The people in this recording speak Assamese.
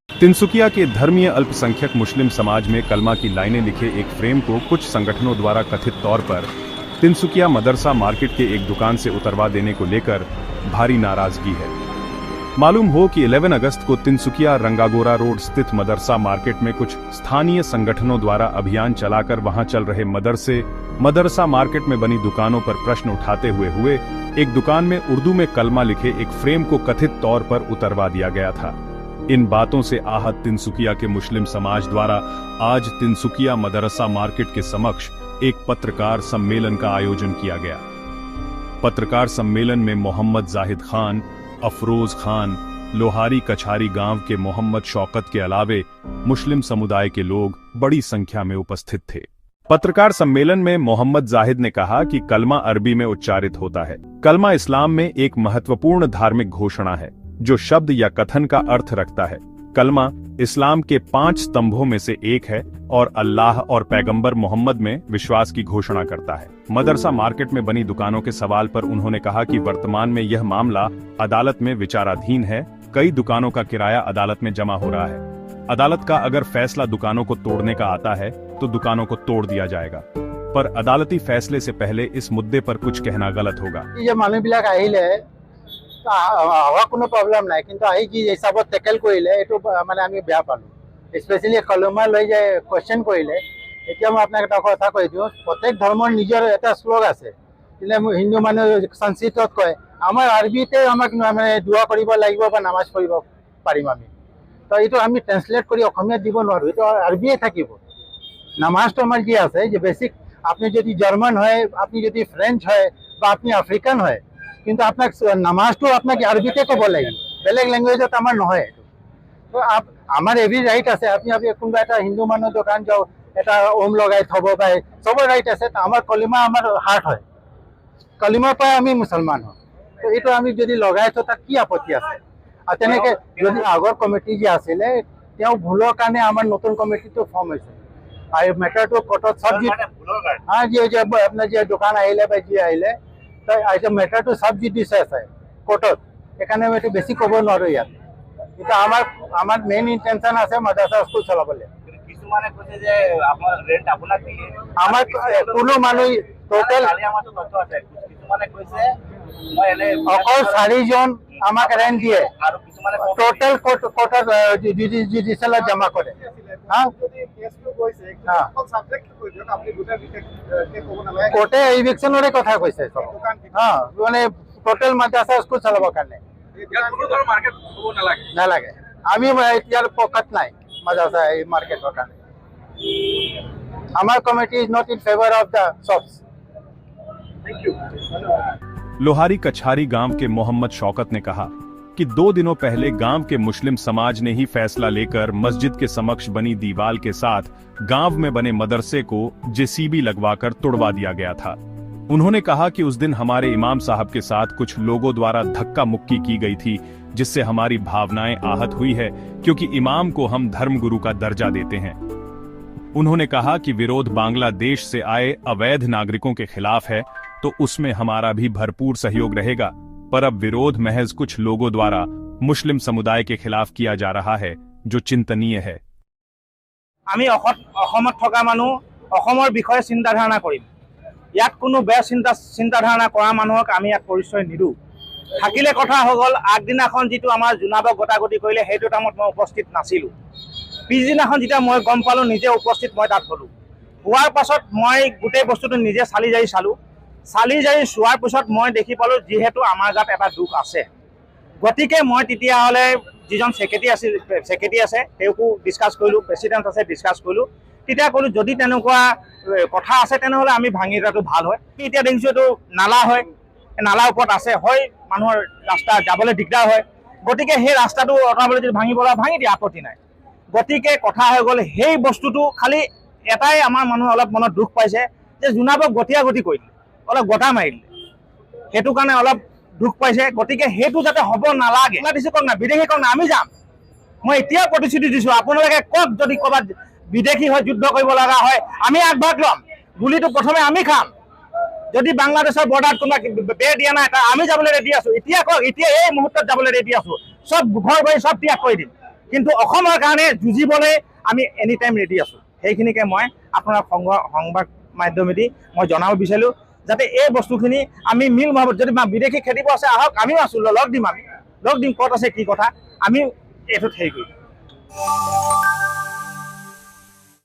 तिनसुकिया के धर्मीय अल्पसंख्यक मुस्लिम समाज में कलमा की लाइनें लिखे एक फ्रेम को कुछ संगठनों द्वारा कथित तौर पर तिनसुकिया मदरसा मार्केट के एक दुकान से उतरवा देने को लेकर भारी नाराजगी है। मालूम हो कि 11 अगस्त को तिनसुकिया रंगागोरा रोड स्थित मदरसा मार्केट में कुछ स्थानीय संगठनों द्वारा अभियान चलाकर वहां चल रहे मदरसा मार्केट में बनी दुकानों पर प्रश्न उठाते हुए एक दुकान में उर्दू में कलमा लिखे एक फ्रेम को कथित तौर पर उतरवा दिया गया था। इन बातों से आहत तिनसुकिया के मुस्लिम समाज द्वारा आज तिनसुकिया मदरसा मार्केट के समक्ष एक पत्रकार सम्मेलन का आयोजन किया गया। पत्रकार सम्मेलन में मोहम्मद जाहिद खान, अफरोज खान, लोहारी कछारी गांव के मोहम्मद शौकत के अलावे मुस्लिम समुदाय के लोग बड़ी संख्या में उपस्थित थे। पत्रकार सम्मेलन में मोहम्मद जाहिद ने कहा कि कलमा अरबी में उच्चारित होता है। कलमा इस्लाम में एक महत्वपूर्ण धार्मिक घोषणा है जो शब्द या कथन का अर्थ रखता है। कलमा इस्लाम के 5 स्तंभों में से एक है और अल्लाह और पैगंबर मोहम्मद में विश्वास की घोषणा करता है। मदरसा मार्केट में बनी दुकानों के सवाल पर उन्होंने कहा कि वर्तमान में यह मामला अदालत में विचाराधीन है। कई दुकानों का किराया अदालत में जमा हो रहा है। अदालत का अगर फैसला दुकानों को तोड़ने का आता है तो दुकानों को तोड़ दिया जाएगा, पर अदालती फैसले से पहले इस मुद्दे पर कुछ कहना गलत होगा। हवा कोनो प्रॉब्लम নাই, কিন্তু আহি কি হিসাবত টেকেল কৰিলে এটো মানে আমি বেয়া পালো। স্পেশালি কলমা লৈ যে কোশ্চেন কৰিলে, এতিয়া মই আপোনাক এটা কথা কৈ দিওঁ, প্ৰত্যেক ধৰ্মৰ নিজৰ এটা শ্লোক আছে। যেনে হিন্দু মানুহ সংস্কৃতত কয়, আমাৰ আৰবিতে আমাক মানে দোয়া কৰিব লাগিব বা নামাজ পঢ়িব পাৰিম আমি। তো এইটো আমি ট্ৰান্সলেট কৰি অসমীয়াত দিব নোৱাৰো, এইটো আৰবিয়ে থাকিব। নামাজটো আমাৰ কি আছে যে বেসিক, আপনি যদি জার্মান হয়, আপনি যদি ফ্রেঞ্চ হয় বা আপনি আফ্রিকান হয়, কিন্তু আপনার নামাজটো আপনাকে আরবিতে কব লাগিব, বেলেগ ল্যাঙ্গুয়েজত আমার নহয়। তো আমার এভরি রাইট আছে, আপনি কোনোবা এটা হিন্দু মানুহ দোকান যাও, এটা ওম লগাই থব পাই, সবৰ ৰাইট আছে। তো আমাৰ কলিমা আমাৰ হাৰ্ট হয়, কলিমাৰ পৰা আমি মুছলমান হওঁ। তো এইটো আমি যদি লগাই থওঁ তাত কি আপত্তি আছে? আৰু তেনেকে যদি আগৰ কমিটি যে আছিলে তেওঁ ভুলৰ কাৰণে আমাৰ নতুন কমিটিটো ফৰ্ম হৈছে আৰু মেটাৰটো কোৰ্টত সব যি আপোনাৰ যে দোকান আহিলে বা যি আহিলে মেটাৰটো সাব জুডিচিয়াছ হয় কোৰ্টত, সেইকাৰণে আমি এইটো বেছি ক'ব নোৱাৰো ইয়াত। কিন্তু আমাৰ মেইন ইণ্টেনশ্যন আছে মাদ্ৰাছা স্কুল চলাবলৈ। আমাৰ কোনো মানুহ টোটেল অকল 4 জন আমাক ৰেণ্ট দিয়ে, টোটেল কোৰ্টত জুডিচিয়েলত জমা কৰে। কোৰ্টে ইভিকশনৰে কথা কৈছে মানে টোটেল মাদ্ৰাসা স্কুল চলাবৰ কাৰণে নালাগে। আমি ইয়াৰ পক্ষত নাই মাদ্ৰাসা এই মাৰ্কেটৰ কাৰণে। আমাৰ committee is not in favour of the shops. Lohari Kachari गांव के मोहम्मद शौकत ने कहा कि 2 दिनों पहले गांव के मुस्लिम समाज ने ही फैसला लेकर मस्जिद के समक्ष बनी दीवार के साथ गांव में बने मदरसे को जेसीबी लगवाकर तोड़वा दिया गया था। उन्होंने कहा कि उस दिन हमारे इमाम साहब के साथ कुछ लोगों द्वारा धक्का मुक्की की गई थी, जिससे हमारी भावनाएं आहत हुई है, क्योंकि इमाम को हम धर्मगुरु का दर्जा देते हैं। उन्होंने कहा कि विरोध बांग्लादेश से आए अवैध नागरिकों के खिलाफ है, तो उसमें हमारा भी भरपूर सहयोग रहेगा, पर अब विरोध महज कुछ लोगों द्वारा मुस्लिम समुदाय के खिलाफ किया जा रहा है, जो चिंतनीय है। আমি অসমত থকা মানুহ অসমৰ বিষয়ে চিন্তা ধাৰণা কৰিম। ইয়াত কোনো বেয়া চিন্তা ধাৰণা কৰা মানুহক আমি ইয়াত পৰিচয় নিদিওঁ। থাকিলে কথা হৈ গ'ল, আগদিনাখন যিটো আমাৰ জোনাবক গতাগতি কৰিলে সেইটো টাইমত মই উপস্থিত নাছিলোঁ। পিছদিনাখন যেতিয়া মই গম পালোঁ, নিজে উপস্থিত মই তাত হ'লোঁ। হোৱাৰ পাছত মই গোটেই বস্তুটো নিজে চালি জাৰি চালোঁ। চালি জাৰি চোৱাৰ পিছত মই দেখি পালোঁ যিহেতু আমাৰ গাত এটা দুখ আছে, গতিকে মই তেতিয়াহ'লে যিজন সেক্ৰেটাৰী আছে তেওঁকো ডিছকাছ কৰিলোঁ, প্ৰেচিডেণ্ট আছে ডিছকাছ কৰিলোঁ। তেতিয়া ক'লোঁ যদি তেনেকুৱা কথা আছে তেনেহ'লে আমি ভাঙি দিয়াটো ভাল হয়। এতিয়া দেখিছোঁ এইটো নালা হয়, নালাৰ ওপৰত আছে, হয় মানুহৰ ৰাস্তা যাবলৈ দিগদাৰ হয়, গতিকে সেই ৰাস্তাটো অঁতৰাবলৈ যদি ভাঙি দিয়া আপত্তি নাই। গতিকে কথা হৈ গ'ল সেই বস্তুটো খালি এটাই আমাৰ মানুহ অলপ মনত দুখ পাইছে যে জোনাবক গতি কৰিলে, অলপ গটা মাৰিলে, সেইটো কাৰণে অলপ দুখ পাইছে। গতিকে সেইটো যাতে হ'ব নালাগে, বাংলাদেশী কওক না বিদেশী কওক না আমি যাম। মই এতিয়া প্ৰতিশ্ৰুতি দিছোঁ, আপোনালোকে কওক যদি ক'ৰবাত বিদেশী হৈ যুদ্ধ কৰিব লগা হয় আমি আগভাগ ল'ম, গুলিটো প্ৰথমে আমি খাম। যদি বাংলাদেশৰ বৰ্ডাৰত কোনোবা বেৰ দিয়া নাই আমি যাবলৈ ৰেডি আছোঁ। এতিয়া কওক, এতিয়া এই মুহূৰ্তত যাবলৈ ৰেডি আছোঁ। চব ঘৰ বাৰী চব ত্যাগ কৰি দিম, কিন্তু অসমৰ কাৰণে যুঁজিবলৈ আমি এনি টাইম ৰেডি আছোঁ। সেইখিনিকে মই আপোনাৰ সংবাদ মাধ্যমেদি মই জনাব বিচাৰিলোঁ, যাতে এই বস্তুখিনি আমি মিল ভাৱত, যদি বিদেশী খেদিব আছে আহক, আমিও আছোঁ, লগ দিম ক'ত আছে কি কথা, আমি এইটোত হেৰি কৰিম।